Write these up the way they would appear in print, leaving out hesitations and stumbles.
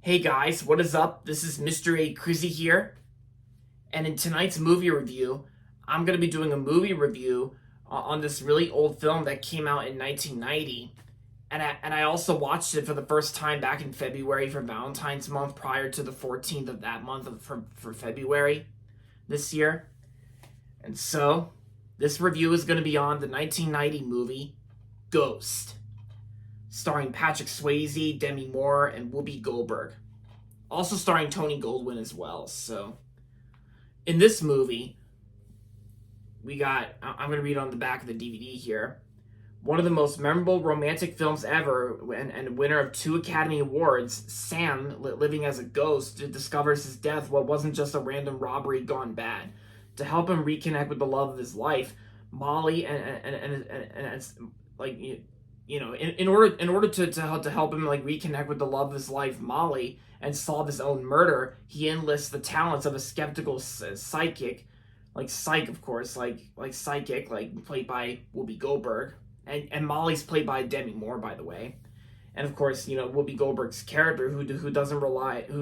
Hey guys, what is up? This is Mr. A. Crizzy here, and in tonight's movie review, I'm going to be doing a movie review on this really old film that came out in 1990, and I also watched it for the first time back in February for Valentine's month prior to the 14th of that month for February this year. And so, this review is going to be on the 1990 movie Ghost, starring Patrick Swayze, Demi Moore, and Whoopi Goldberg. Also starring Tony Goldwyn as well. So, in this movie, I'm going to read on the back of the DVD here. One of the most memorable romantic films ever, and winner of 2 Academy Awards, Sam, living as a ghost, discovers his death what wasn't just a random robbery gone bad. To help him reconnect with the love of his life, Molly and like in order to help him like reconnect with the love of his life, Molly, and solve his own murder, he enlists the talents of a skeptical psychic, like psych, of course, like psychic, like played by Whoopi Goldberg, and Molly's played by Demi Moore, by the way. And of course, Whoopi Goldberg's character, who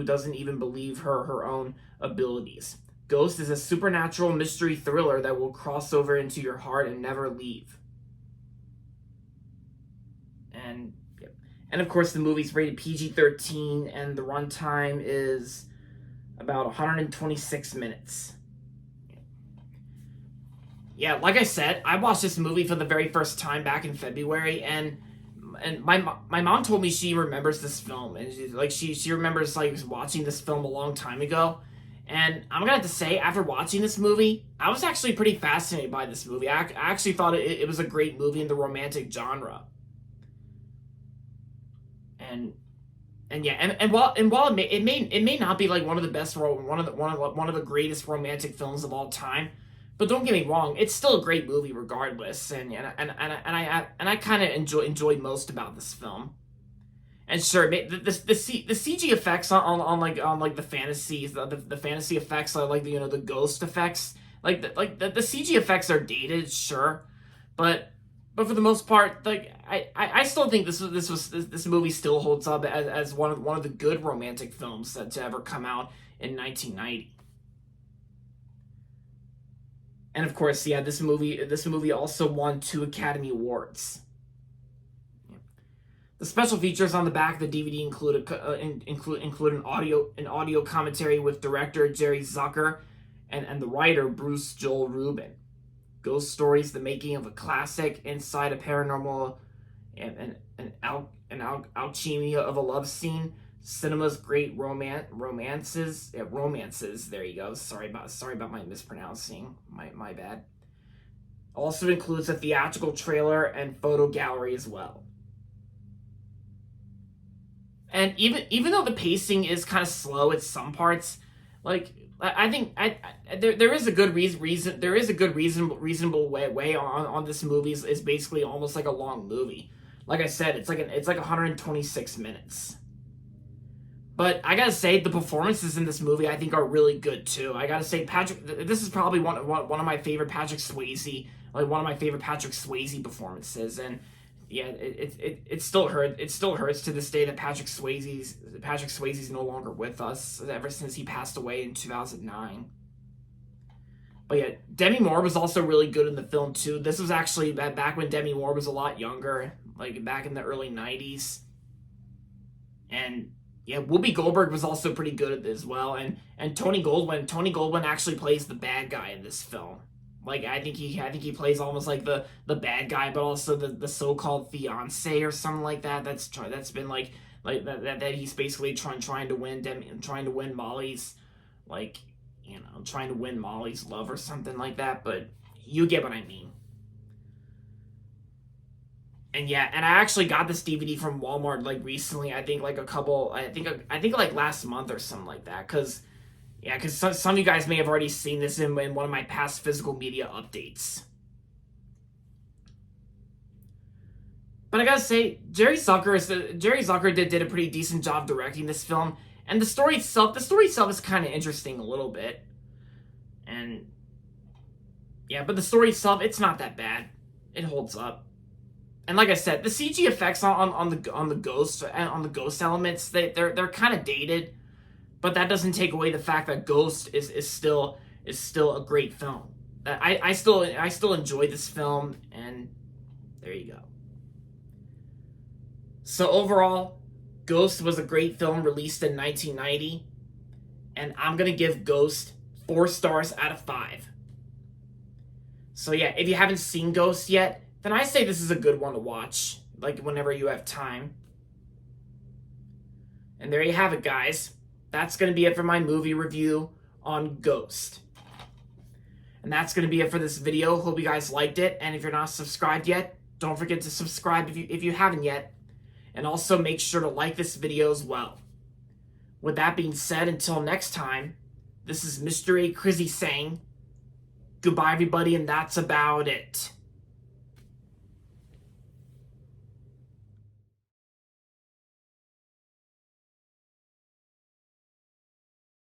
doesn't even believe her own abilities. Ghost is a supernatural mystery thriller that will cross over into your heart and never leave. And and of course, the movie's rated PG-13, and the runtime is about 126 minutes. Yeah, like I said, I watched this movie for the very first time back in February, and my mom told me she remembers this film, and she remembers like watching this film a long time ago. And I'm gonna have to say, after watching this movie, I was actually pretty fascinated by this movie. I actually thought it was a great movie in the romantic genre. And while it may not be like one of the best one of the greatest romantic films of all time, but don't get me wrong, it's still a great movie regardless. And I kind of enjoyed most about this film. And sure, the CG effects on the fantasies, the fantasy effects, like the ghost effects, the CG effects are dated, sure, but for the most part, like I still think this movie still holds up as one of the good romantic films to ever come out in 1990. And of course, yeah, this movie also won 2 Academy Awards. The special features on the back of the DVD include an audio commentary with director Jerry Zucker and the writer Bruce Joel Rubin. Ghost Stories: The Making of a Classic, Inside a Paranormal, and Alchemy of a Love Scene, Cinema's Great Romances. Yeah, romances. There you go. Sorry about my mispronouncing. My bad. Also includes a theatrical trailer and photo gallery as well. And even though the pacing is kind of slow at some parts, like I think there is a good reason there is a good reasonable way on this movie is basically almost like a long movie. Like I said, it's like 126 minutes. But I gotta say, the performances in this movie I think are really good too. I gotta say, Patrick, this is probably one of my favorite Patrick Swayze, like one of my favorite Patrick Swayze performances. And yeah, it still hurts to this day that Patrick Swayze's no longer with us ever since he passed away in 2009. But yeah, Demi Moore was also really good in the film too. This was actually back when Demi Moore was a lot younger, like back in the early 90s. And yeah, Whoopi Goldberg was also pretty good at this as well. And Tony Goldwyn actually plays the bad guy in this film. Like I think he plays almost like the bad guy, but also the so-called fiance or something like that. That's been like that he's basically trying to win Molly's, like, trying to win Molly's love or something like that. But you get what I mean. And yeah, and I actually got this DVD from Walmart like recently. I think like last month or something like that. Because some of you guys may have already seen this in one of my past physical media updates. But I gotta say, Jerry Zucker did a pretty decent job directing this film, and the story itself is kind of interesting a little bit. And yeah, but the story itself, it's not that bad. It holds up. And like I said, the CG effects on the ghost and on the ghost elements, they're kind of dated, but that doesn't take away the fact that Ghost is still a great film. I still enjoy this film, and there you go. So overall, Ghost was a great film released in 1990, and I'm gonna give Ghost 4 stars out of 5. So yeah, if you haven't seen Ghost yet, then I say this is a good one to watch, like whenever you have time. And there you have it, guys. That's going to be it for my movie review on Ghost. And that's going to be it for this video. Hope you guys liked it. And if you're not subscribed yet, don't forget to subscribe if you haven't yet. And also make sure to like this video as well. With that being said, until next time, this is Mr. A. Crizzy saying goodbye, everybody, and that's about it.